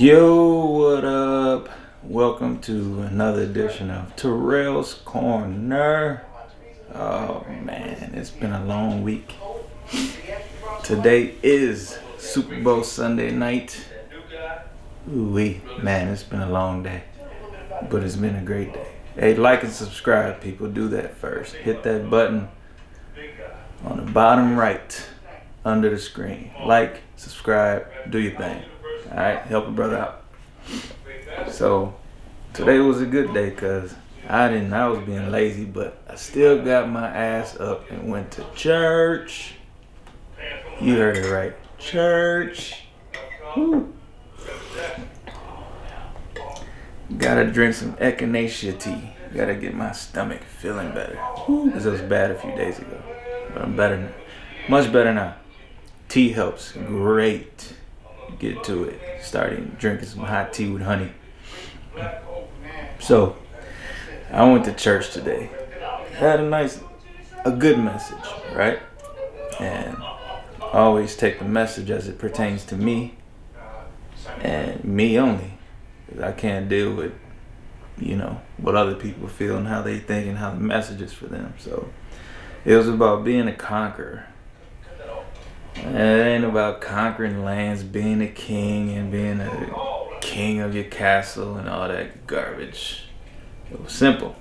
Yo, what up? Welcome to another edition of Tarale's Corner. Oh man, it's been a long week. Today is Super Bowl Sunday night. Ooh-wee, man, it's been a long day, but it's been a great day. Hey, like and subscribe, people. Do that first. Hit that button on the bottom right under the screen. Like, subscribe, do your thing. Alright, help a brother out. So today was a good day because I was being lazy, but I still got my ass up and went to church. You heard it right. Church. Woo. Gotta drink some echinacea tea. Gotta get my stomach feeling better. Because it was bad a few days ago. But I'm better now. Much better now. Tea helps. Great. Get to it. Starting drinking some hot tea with honey. So I went to church today. Had a good message, right? And I always take the message as it pertains to me and me only. I can't deal with, what other people feel and how they think and how the message is for them. So it was about being a conqueror. And it ain't about conquering lands, being a king and being a king of your castle and all that garbage. It was simple.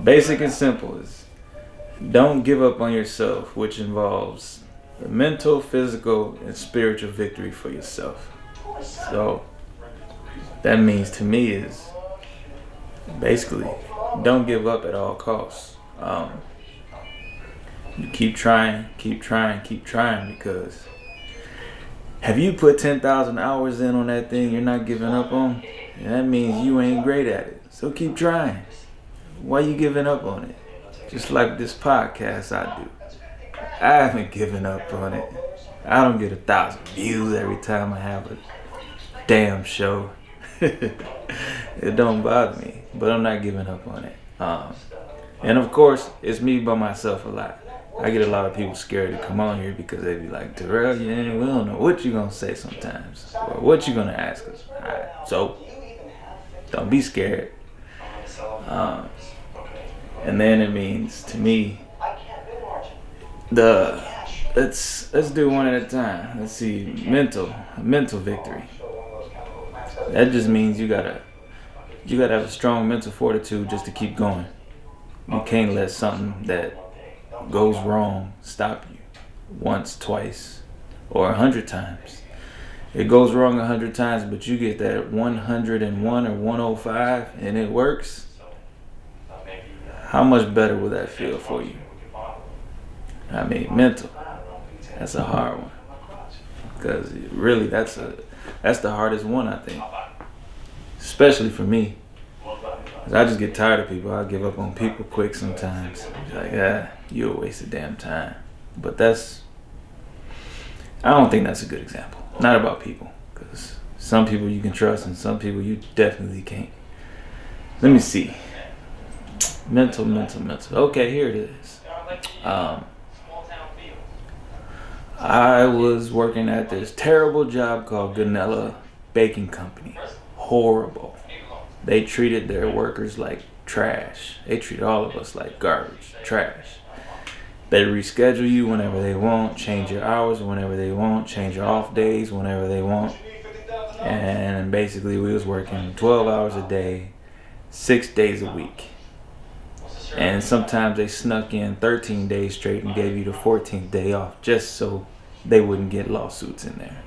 Basic and simple is don't give up on yourself, which involves the mental, physical, and spiritual victory for yourself. So that means to me is basically don't give up at all costs. You keep trying because have you put 10,000 hours in on that thing you're not giving up on? And that means you ain't great at it. So keep trying. Why you giving up on it? Just like this podcast I do. I haven't given up on it. I don't get 1,000 views every time I have a damn show. It don't bother me, but I'm not giving up on it. And of course, it's me by myself a lot. I get a lot of people scared to come on here because they be like, Tarale, we don't know what you gonna say sometimes, or what you gonna ask us. Alright, so don't be scared. And then it means to me, let's do one at a time. Let's see, mental victory. That just means you gotta have a strong mental fortitude just to keep going. You can't let something that goes wrong stop you once, twice, or 100 times. It goes wrong 100 times, but you get that 101 or 105 and it works. How much better will that feel for you? I mean, mental. That's a hard one. Because really, that's the hardest one, I think. Especially for me. Cause I just get tired of people. I give up on people quick sometimes. Like, you're a waste of damn time. But I don't think that's a good example. Not about people. Because some people you can trust and some people you definitely can't. Let me see. Mental. Okay, here it is. I was working at this terrible job called Ganella Baking Company. Horrible. They treated their workers like trash. They treat all of us like garbage, trash. They reschedule you whenever they want, change your hours whenever they want, change your off days whenever they want. And basically we was working 12 hours a day, 6 days a week. And sometimes they snuck in 13 days straight and gave you the 14th day off just so they wouldn't get lawsuits in there.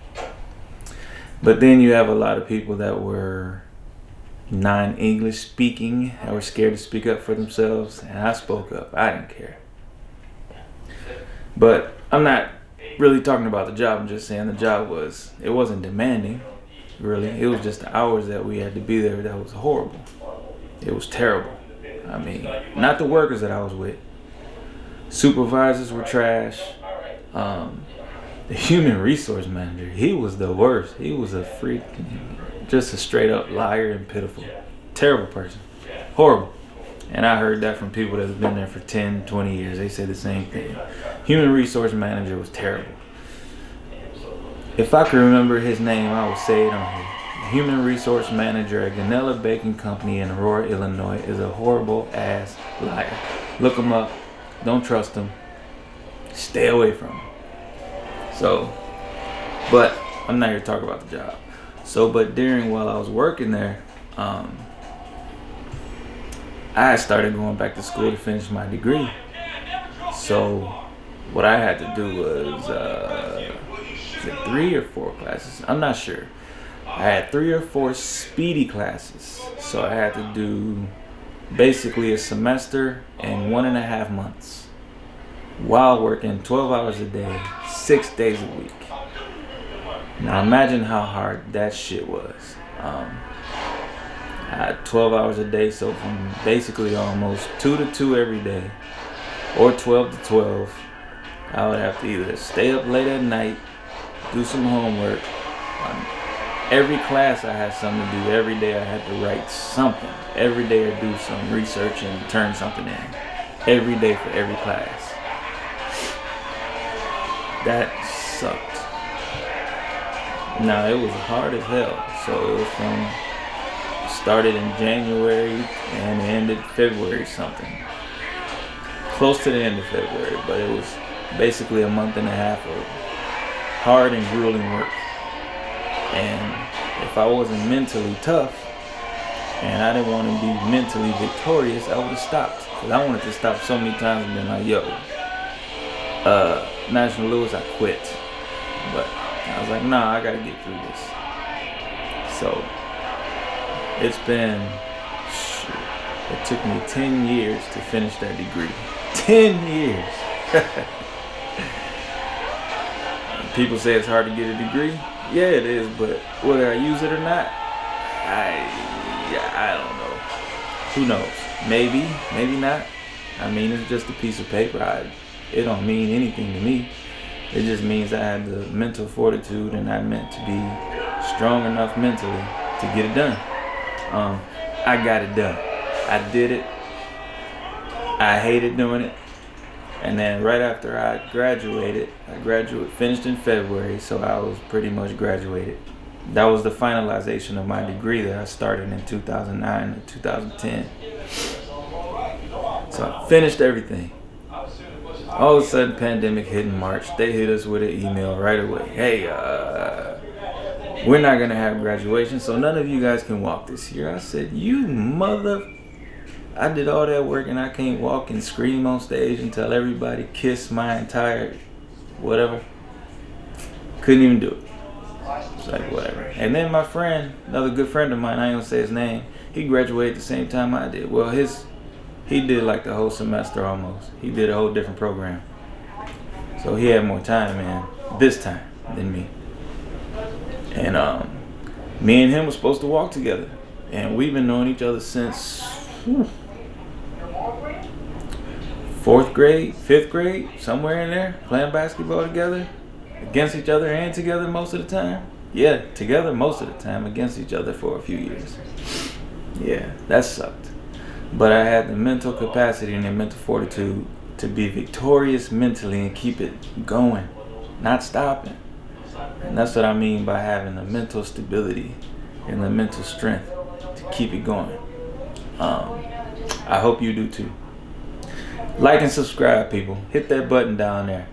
But then you have a lot of people that were non-English speaking that were scared to speak up for themselves, and I spoke up. I didn't care. But I'm not really talking about the job. I'm just saying the job it wasn't demanding, really. It was just the hours that we had to be there that was horrible. It was terrible. I mean, not the workers that I was with. Supervisors were trash. The human resource manager, he was the worst. He was just a straight up liar and pitiful. Terrible person. Horrible. And I heard that from people that have been there for 10, 20 years. They say the same thing. Human resource manager was terrible. If I could remember his name, I would say it on here. human resource manager at Ganella Baking Company in Aurora, Illinois, is a horrible ass liar. Look him up. Don't trust him. Stay away from him. So, but I'm not here to talk about the job. So, but while I was working there, I started going back to school to finish my degree. So what I had to do was 3 or 4 classes. I'm not sure. I had 3 or 4 speedy classes. So I had to do basically a semester in 1.5 months while working 12 hours a day, 6 days a week. Now imagine how hard that shit was. I had 12 hours a day, so from basically almost 2 to 2 every day, or 12 to 12, I would have to either stay up late at night, do some homework. Every class I had something to do. Every day I had to write something. Every day I do some research and turn something in. Every day for every class. That sucked. Now it was hard as hell. So it was started in January and ended February something. Close to the end of February, but it was basically a month and a half of hard and grueling work. And if I wasn't mentally tough and I didn't want to be mentally victorious, I would have stopped. Because I wanted to stop so many times and been like, yo, National Lewis, I quit. But I was like, nah, I gotta get through this. So it took me 10 years to finish that degree. 10 years. People say it's hard to get a degree. Yeah, it is, but whether I use it or not, I don't know. Who knows? Maybe, maybe not. I mean, it's just a piece of paper. It don't mean anything to me. It just means I had the mental fortitude and I meant to be strong enough mentally to get it done. I got it done. I did it. I hated doing it. And then right after I finished in February, so I was pretty much graduated. That was the finalization of my degree that I started in 2009 to 2010. So I finished everything. All of a sudden, pandemic hit in March. They hit us with an email right away. Hey, we're not going to have graduation, so none of you guys can walk this year. I said, you mother... I did all that work and I can't walk and scream on stage and tell everybody, kiss my entire whatever. Couldn't even do it. It's like, whatever. And then my friend, another good friend of mine, I ain't gonna say his name, he graduated the same time I did. Well, he did like the whole semester almost. He did a whole different program. So he had more time, man, this time than me. And me and him were supposed to walk together. And we've been knowing each other since... 4th grade, 5th grade, somewhere in there, playing basketball together, against each other and together most of the time. Yeah, together most of the time, against each other for a few years. Yeah, that sucked. But I had the mental capacity and the mental fortitude to be victorious mentally and keep it going, not stopping. And that's what I mean by having the mental stability and the mental strength to keep it going. I hope you do too. Like and subscribe, people. Hit that button down there.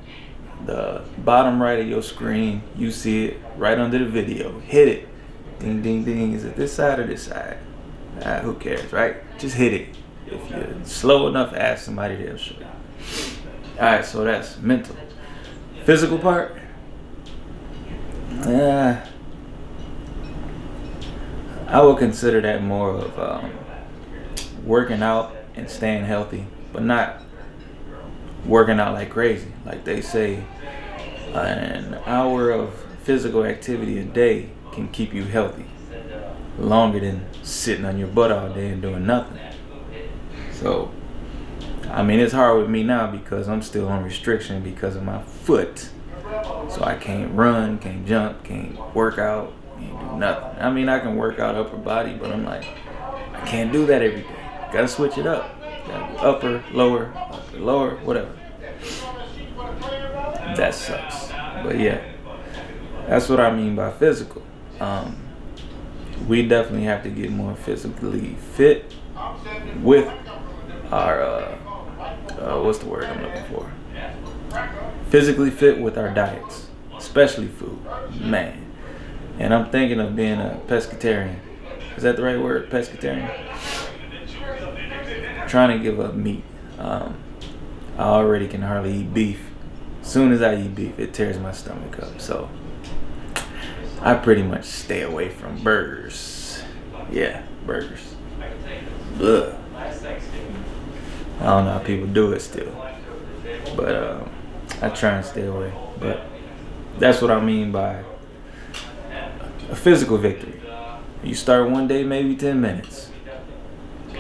The bottom right of your screen, you see it right under the video. Hit it. Ding, ding, ding. Is it this side or this side? Who cares, right? Just hit it. If you're slow enough, ask somebody, they'll show you. Alright, so that's mental. Physical part? I would consider that more of working out and staying healthy, but not working out like crazy. Like they say, an hour of physical activity a day can keep you healthy longer than sitting on your butt all day and doing nothing. So, I mean, it's hard with me now because I'm still on restriction because of my foot. So I can't run, can't jump, can't work out, can't do nothing. I mean, I can work out upper body, but I'm like, I can't do that every day. Gotta switch it up. Gotta go upper, lower, whatever. That sucks. But yeah, that's what I mean by physical. we definitely have to get more physically fit with our what's the word I'm looking for? Physically fit with our diets, especially food, man. And I'm thinking of being a pescatarian. Is that the right word? Pescatarian? Trying to give up meat. I already can hardly eat beef. As soon as I eat beef, it tears my stomach up. So I pretty much stay away from burgers. Yeah, burgers. Ugh. I don't know how people do it still. But I try and stay away. But that's what I mean by a physical victory. You start one day, maybe 10 minutes.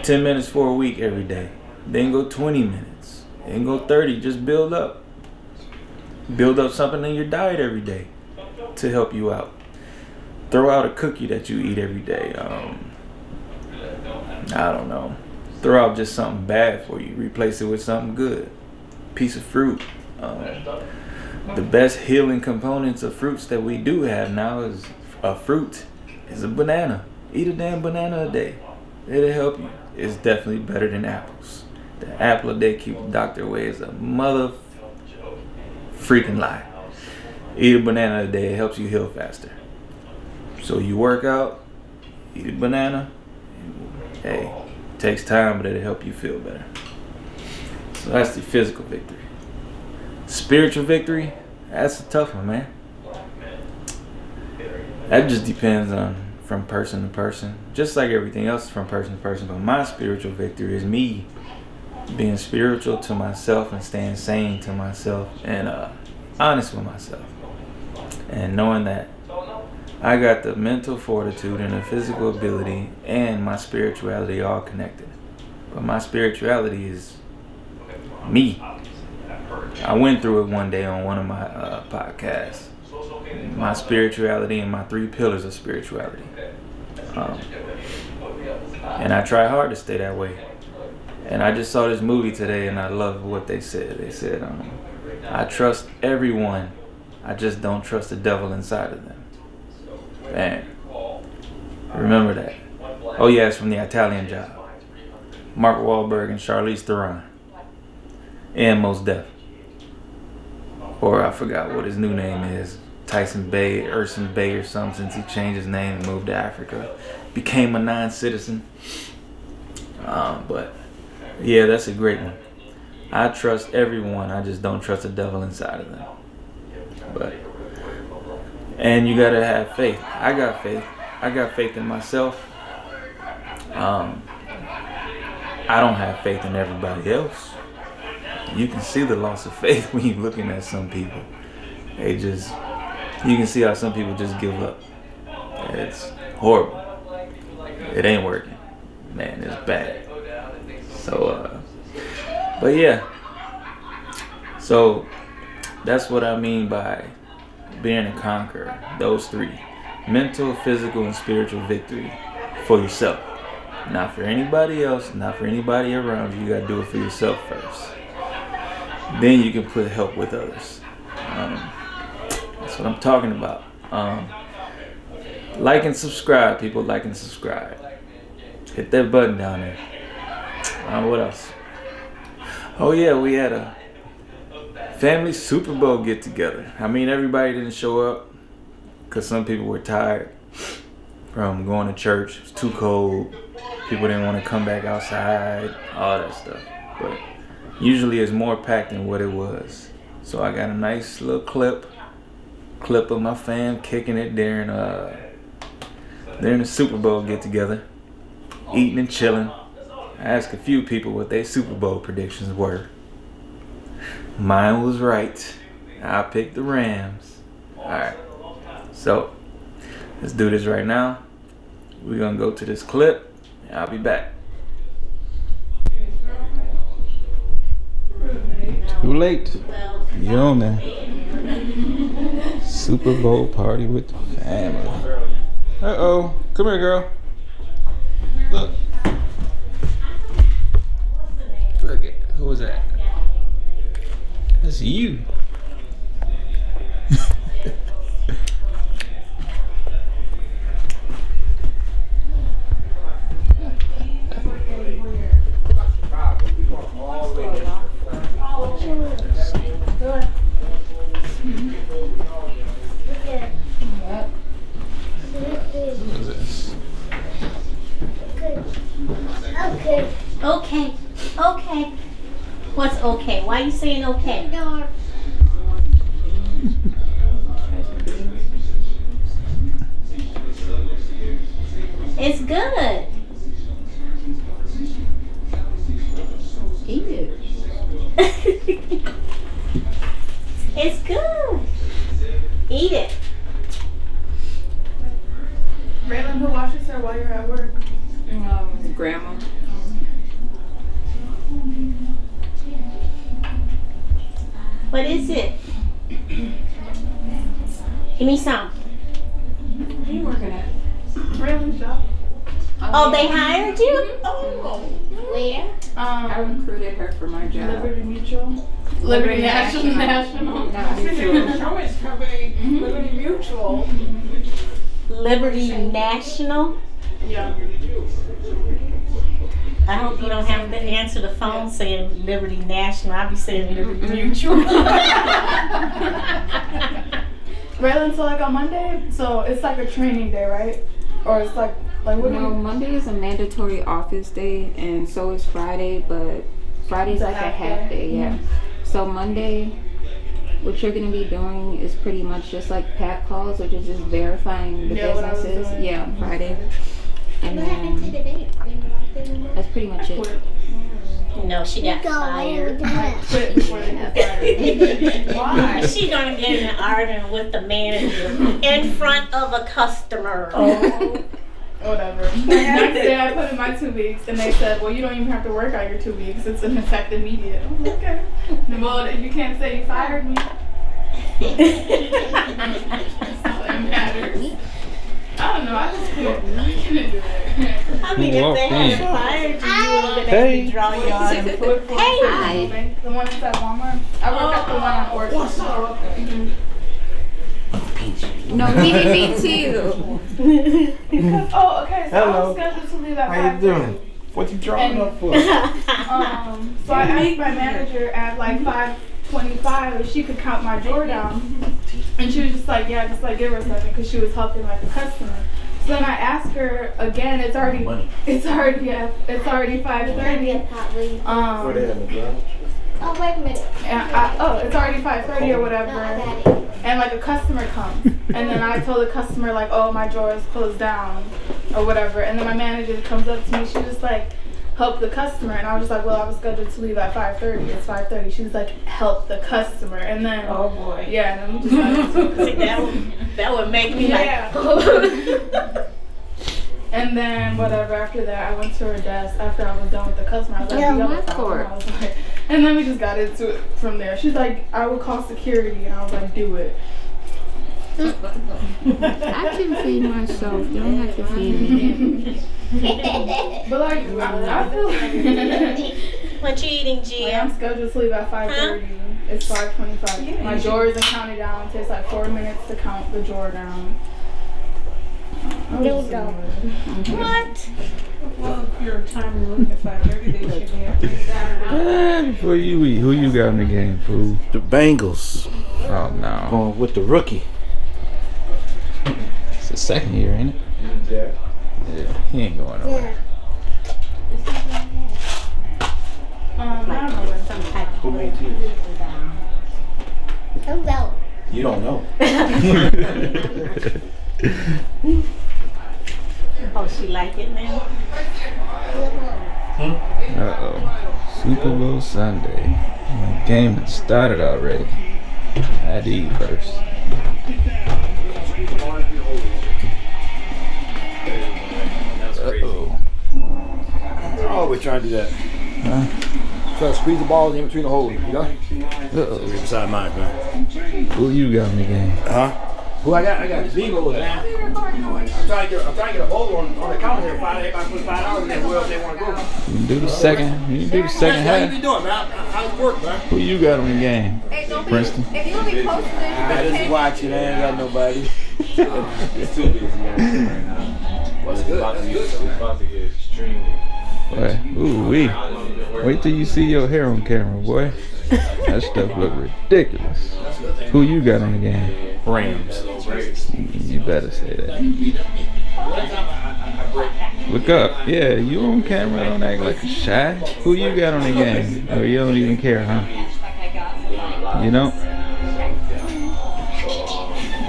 10 minutes for a week every day. Then go 20 minutes. Then go 30. Just build up. Build up something in your diet every day to help you out. Throw out a cookie that you eat every day. I don't know. Throw out just something bad for you. Replace it with something good. Piece of fruit. The best healing components of fruits that we do have now is a fruit. Is a banana. Eat a damn banana a day. It'll help you. It's definitely better than apples. The apple a day keep the doctor away is a mother freaking lie. Eat a banana a day. It helps you heal faster. So you work out, eat a banana. Hey, it takes time, but it'll help you feel better. So that's the physical victory. Spiritual victory, that's a tough one, man. That just depends on from person to person. Just like everything else from person to person. But my spiritual victory is me being spiritual to myself and staying sane to myself and honest with myself. And knowing that I got the mental fortitude and the physical ability and my spirituality all connected. But my spirituality is me. I went through it one day on one of my podcasts. My spirituality and my 3 pillars of spirituality. And I try hard to stay that way. And I just saw this movie today and I love what they said. They said, I trust everyone. I just don't trust the devil inside of them. Man, remember that. Oh yeah, it's from The Italian Job. Mark Wahlberg and Charlize Theron. And Mos Def. Or I forgot what his new name is. Tyson Bay, Urson Bay or something, since he changed his name and moved to Africa. Became a non-citizen. But yeah, that's a great one. I trust everyone. I just don't trust the devil inside of them. And you gotta have faith. I got faith. I got faith in myself. I don't have faith in everybody else. You can see the loss of faith when you're looking at some people. You can see how some people just give up. It's horrible. It ain't working. Man, it's bad. So, but yeah. So, that's what I mean by being a conqueror. Those 3. Mental, physical, and spiritual victory for yourself. Not for anybody else, not for anybody around you. You gotta do it for yourself first. Then you can put help with others. That's what I'm talking about. Like and subscribe, people. Like and subscribe. Hit that button down there. What else? Oh yeah, we had a family Super Bowl get together. I mean, everybody didn't show up because some people were tired from going to church. It was too cold. People didn't want to come back outside. All that stuff. But usually it's more packed than what it was. So I got a nice little clip of my fam kicking it during the Super Bowl get together, eating and chilling. I asked a few people what their Super Bowl predictions were. Mine was right. I picked the Rams. Alright, so let's do this right now. We're gonna go to this clip and I'll be back. Too late. You're on there. Super Bowl party with the family. Uh-oh. Come here, girl. Look. Look it. Who was that? That's you. Okay. What's okay? Why are you saying okay? It's good. Eat it. It's good. Eat it. Raylan, who watches her while you're at work? Grandma. What is it? Give me some. What are you working at? Raylan's job. Oh, they hired you? Oh. Where? I recruited her for my job. Liberty Mutual. Liberty National. Not mutual. Insurance company. Liberty Mutual. Liberty National? Yeah. I hope you don't have to answer the phone saying Liberty National. I'll be saying Liberty Mutual. Raylan, so like on Monday, so it's like a training day, right? Or it's like what do No, you? Monday is a mandatory office day, and so is Friday, but Friday's It's a like a half half day. day, yeah. So Monday, what you're gonna be doing is pretty much just like pat calls, which is just verifying the Yeah, what I was businesses. doing. Yeah, on Friday. And What happened to then the date? that's pretty much it. No, she got fired. Quit before they get fired. Why? She's gonna get in an argument with the manager in front of a customer. Oh. Whatever. Next day I put in my 2 weeks and they said, well, you don't even have to work out your 2 weeks. It's an effect immediate. I'm like, okay. Well, you can't say you fired me. That's all that matters. I don't know. I just couldn't do it. I mean, if they had fired you, you would have been able to draw your Hey. The one that's at Walmart. I work at the one on Orchard. What's up? No, he didn't mean to. Oh, okay. So I Hello. was scheduled to leave at 5:30. How you doing? What you drawing up for? So I asked my manager at like 5:25 if she could count my drawer down, and she was just like, yeah, just like give her a second, because she was helping like a customer. So then I asked her again. It's already 5:30. Where they at, the garage? Oh, wait a minute. And it's already 5:30 or whatever. And like a customer comes, and then I told the customer like, oh, my drawer is closed down, or whatever. And then my manager comes up to me. She was like, help the customer, and I was just like, well, I was scheduled to leave at 5:30. It's 5:30. She was like, help the customer, and then Oh boy. yeah, and then we just See, that would make me yeah. like. And then whatever. After that, I went to her desk. After I was done with the customer, I was like, Yeah, "You got my a problem?" fault. I was like, and then we just got into it from there. She's like, I will call security, and I was like, do it. I can feed myself. You don't have to feed me. But like, I feel like What you eating, like, Gia? I'm scheduled to leave at 5:30. It's 5:25. My drawer isn't counted down. It takes like 4 minutes to count the drawer down. Dildo. What? Well, if your time you're looking at 5:30, they should be at Before you eat, who you got in the game, fool? The Bengals Oh no. going with the rookie. It's the second year, ain't it? Yeah. Yeah. He ain't going nowhere. I don't know what. Some type Who made you? Dildo. You don't know. Oh, she like it now? Uh-oh. Super Bowl Sunday. The game has started already. I had to eat first. Uh-oh. Oh, we're trying to do that. Huh? Try to squeeze the balls in between the holes, you know? Uh-oh. Beside mine, man. Who you got in the game? Huh? Who I got? I got the Eagles, man. I'm trying to get a bowl on the counter here. Everybody put $5 in there. Where else they want to go? You can do the second. You can do the second How you half. be doing, man? How's it work, man? Who you got in the game? Princeton. If you only posted this, I just watching. I ain't got nobody. It's too busy right now. What's good? That's good. It's about to get extremely. Boy, ooh wee. Wait till you see your hair on camera, boy. That stuff look ridiculous. Who you got on the game? Rams. You better say that. Look up. Yeah, you on camera. Don't act like a shy. Who you got on the game? Or you don't even care, huh? You don't?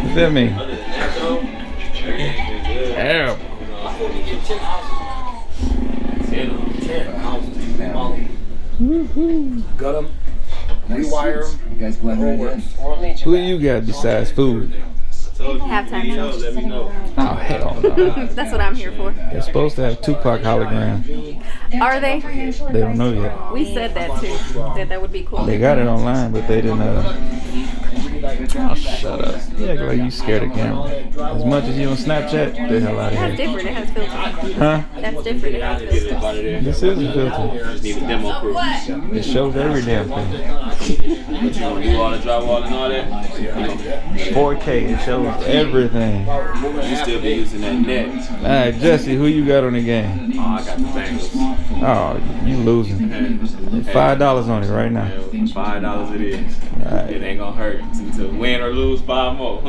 What that mean? Terrible. Gut them, rewire them. You guys blend right in. Who you got besides food? Halftime show. Let me know. Oh, hell no. That's what I'm here for. They're supposed to have Tupac hologram. Are they? They don't know yet. We said that too. That would be cool. They got it online, but they didn't. Oh, shut up. You act like you scared of camera. As much as you on Snapchat, get the hell out of That's here. different. It has filters. Huh? That's different. It has filters. This is a filter. Just need a demo proof. It shows every damn thing. But you gonna do all the drywall and all that? 4K, it shows everything. You still be using that net. Alright, Jesse, who you got on the game? Oh, I got the Bengals. Oh, you losing. $5 on it right now. $5 it is. Alright. It ain't gonna hurt to win or lose 5 more.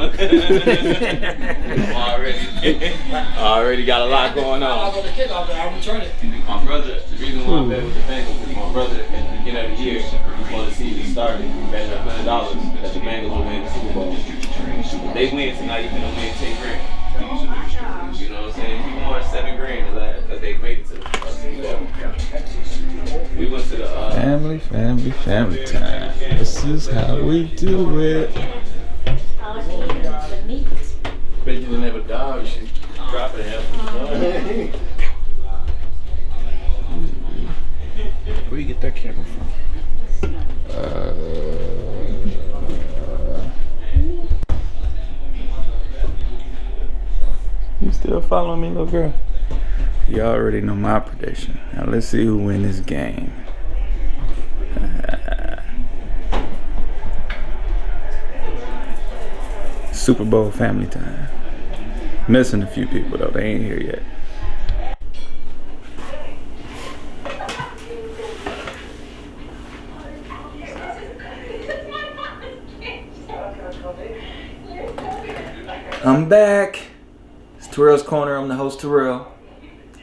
already got a lot going on. My brother, the reason why I bet with the Bengals is my brother at the beginning of the year, before the season started, he bet $100 that the Bengals would win the Super Bowl. If they win tonight, you're gonna win 10 grand. You know what I'm saying? You won 7 grand because they made it to the Super Bowl. We went to the Family time. This is how we do it. The meat. Bet you didn't have a dog. She'd drop it half the time. Where you get that camera from? You still following me, little girl? You already know my prediction. Now let's see who win this game. Super Bowl family time. Missing a few people though, they ain't here yet. I'm back. It's Tarale's Corner. I'm the host, Tarale.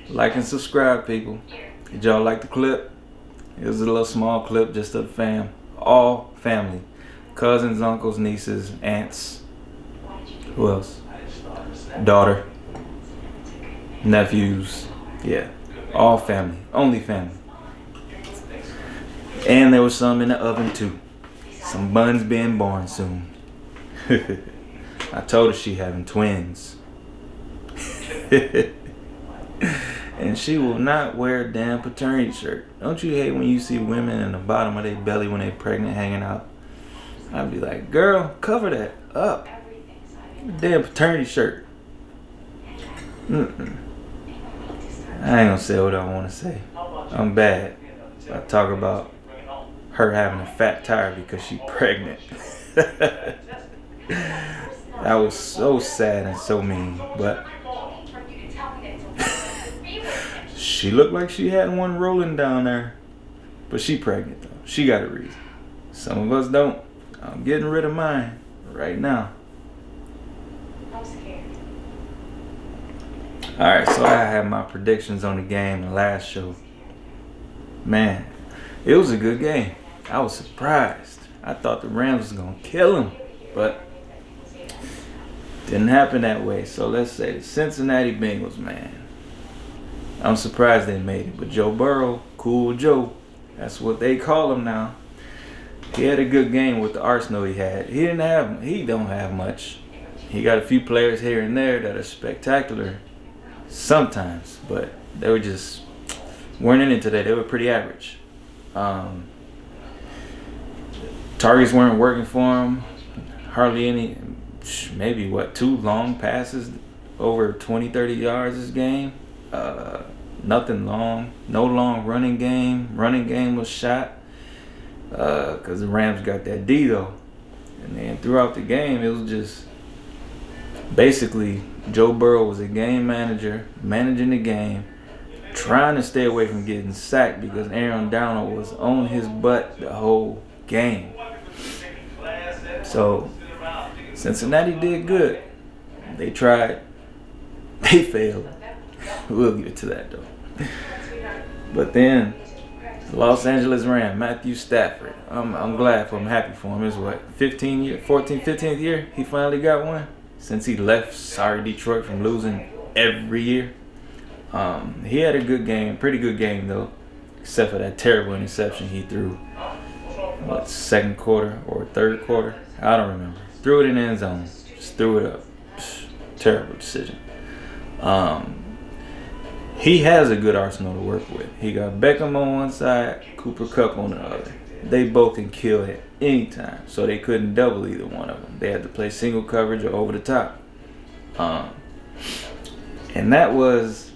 Like and subscribe, people. Did y'all like the clip? It was a little small clip just of the fam. All family. Cousins, uncles, nieces, aunts. Who else? Daughter. Nephews. Yeah. All family. Only family. And there was some in the oven too. Some buns being born soon. I told her she having twins. And she will not wear a damn paternity shirt. Don't you hate when you see women in the bottom of their belly when they're pregnant hanging out? I'd be like, girl, cover that up. Damn paternity shirt. I ain't gonna say what I want to say. I'm bad. I talk about her having a fat tire because she's pregnant. That was so sad and so mean, but she looked like she had one rolling down there. But she pregnant though. She got a reason. Some of us don't. I'm getting rid of mine right now. Alright, so I had my predictions on the game the last show. Man, it was a good game. I was surprised. I thought the Rams was gonna kill them, but didn't happen that way. So let's say the Cincinnati Bengals, man. I'm surprised they made it. But Joe Burrow, Cool Joe, that's what they call him now. He had a good game with the arsenal he had. He don't have much. He got a few players here and there that are spectacular sometimes, but they were just weren't in it today. They were pretty average. Targets weren't working for him. Hardly any. Maybe 2 long passes over 20-30 yards this game. Nothing long. No long running game. Running game was shot because the Rams got that D though. And then throughout the game, it was just basically Joe Burrow was a game manager, managing the game, trying to stay away from getting sacked because Aaron Donald was on his butt the whole game. So Cincinnati did good. They tried. They failed. We'll get to that though. But then, Los Angeles Rams, Matthew Stafford. I'm glad for him, happy for him. It's what, 15th year he finally got one? Since he left sorry Detroit from losing every year. He had a good game, pretty good game though. Except for that terrible interception he threw. What, second quarter or third quarter? I don't remember. Threw it in the end zone. Just threw it up. Terrible decision. He has a good arsenal to work with. He got Beckham on one side, Cooper Kupp on the other. They both can kill at any time, so they couldn't double either one of them. They had to play single coverage or over the top. And that was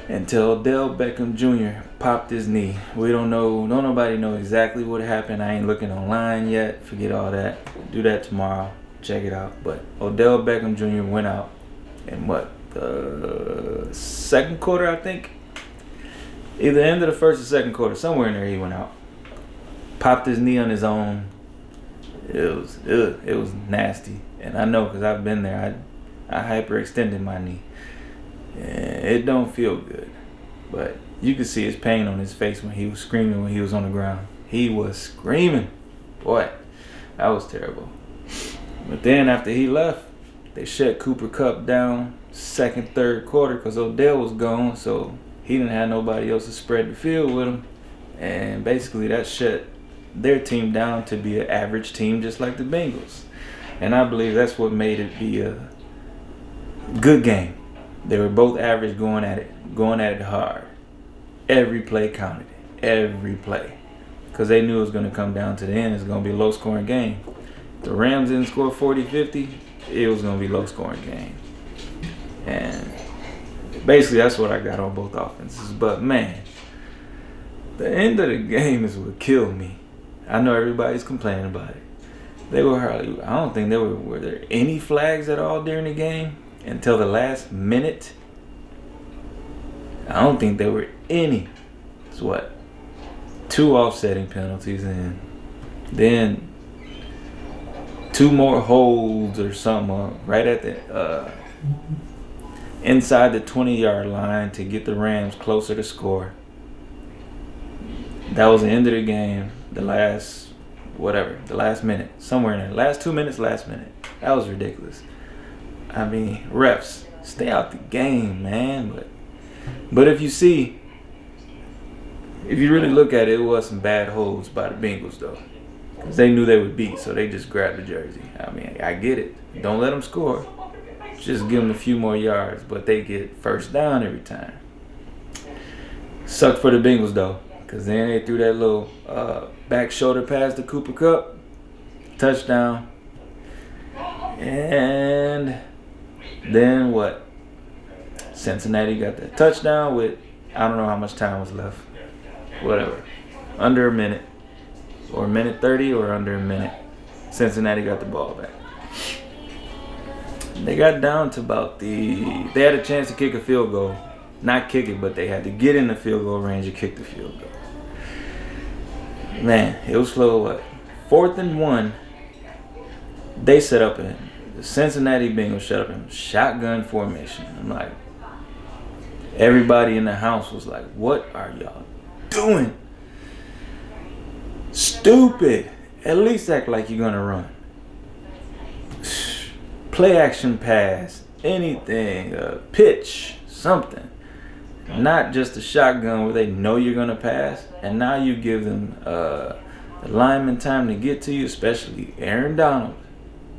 until Odell Beckham Jr. popped his knee. We don't nobody know exactly what happened. I ain't looking online yet. Forget all that. Do that tomorrow. Check it out. But Odell Beckham Jr. went out in what? The second quarter, I think. Either end of the first or second quarter. Somewhere in there he went out. Popped his knee on his own. It was nasty. And I know because I've been there. I hyperextended my knee. And it don't feel good. But you could see his pain on his face when he was screaming when he was on the ground. He was screaming. Boy, that was terrible. But then after he left, they shut Cooper Kupp down second, third quarter because Odell was gone, so he didn't have nobody else to spread the field with him. And basically that shut their team down to be an average team just like the Bengals. And I believe that's what made it be a good game. They were both average going at it hard. Every play counted. Every play. Because they knew it was going to come down to the end. It's going to be a low-scoring game. If the Rams didn't score 40-50, it was going to be a low-scoring game. And basically that's what I got on both offenses. But, man, the end of the game is what killed me. I know everybody's complaining about it. They were hardly, I don't think were there any flags at all during the game until the last minute. I don't think there were any. It's what? 2 offsetting penalties and then 2 more holds or something right at the inside the 20-yard line to get the Rams closer to score. That was the end of the game. The last minute, somewhere in there. Last 2 minutes, last minute. That was ridiculous. I mean, refs, stay out the game, man. But if you really look at it, it was some bad holds by the Bengals, though. Because they knew they would beat, so they just grabbed the jersey. I mean, I get it. Don't let them score. Just give them a few more yards, but they get first down every time. Sucked for the Bengals, though. Because then they threw that little back shoulder pass to Cooper Kupp. Touchdown. And then what? Cincinnati got that touchdown with, I don't know how much time was left. Whatever. Under a minute. Or a minute 30 or under a minute. Cincinnati got the ball back. They got down to about they had a chance to kick a field goal. Not kick it, but they had to get in the field goal range and kick the field goal. Man, it was slow. What? 4th and 1. They set up the Cincinnati Bengals set up in shotgun formation. I'm like, everybody in the house was like, "What are y'all doing? Stupid! At least act like you're gonna run. Play action pass, anything, pitch, something." Not just a shotgun where they know you're going to pass. And now you give them the lineman time to get to you, especially Aaron Donald.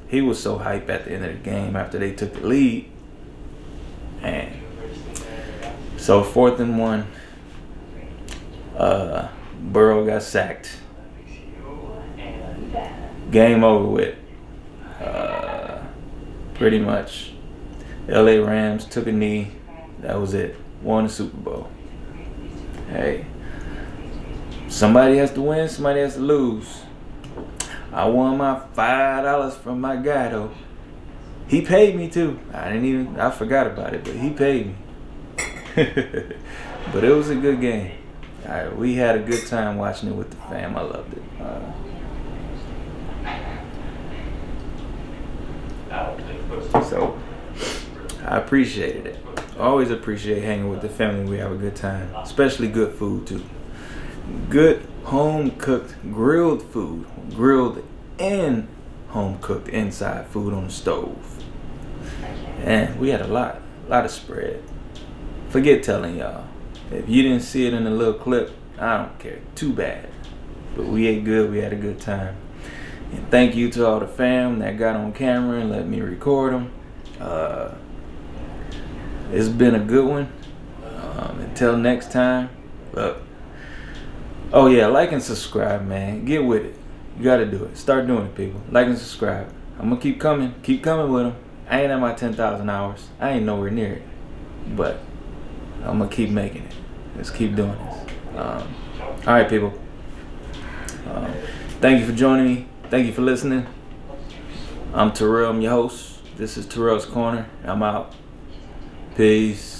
He was so hype at the end of the game after they took the lead. And so 4th and 1. Burrow got sacked. Game over with. Pretty much. LA Rams took a knee. That was it. Won the Super Bowl. Hey, somebody has to win, somebody has to lose. I won my $5 from my guy though. He paid me too. I forgot about it, but he paid me. But it was a good game. We had a good time watching it with the fam. I loved it. So I appreciated it. Always appreciate hanging with the family. We have a good time, especially good food too. Good home cooked grilled food, grilled and home cooked inside food on the stove. And we had a lot of spread. Forget telling y'all. If you didn't see it in the little clip, I don't care. Too bad. But we ate good. We had a good time. And thank you to all the fam that got on camera and let me record them. It's been a good one. Until next time. Look. Oh yeah, like and subscribe, man. Get with it. You gotta do it. Start doing it, people. Like and subscribe. I'm gonna keep coming with them. I ain't at my 10,000 hours. I ain't nowhere near it. But I'm gonna keep making it. Let's keep doing this. Alright, people. Thank you for joining me. Thank you for listening. I'm Tarale, I'm your host. This is Tarale's Corner. I'm out. Peace.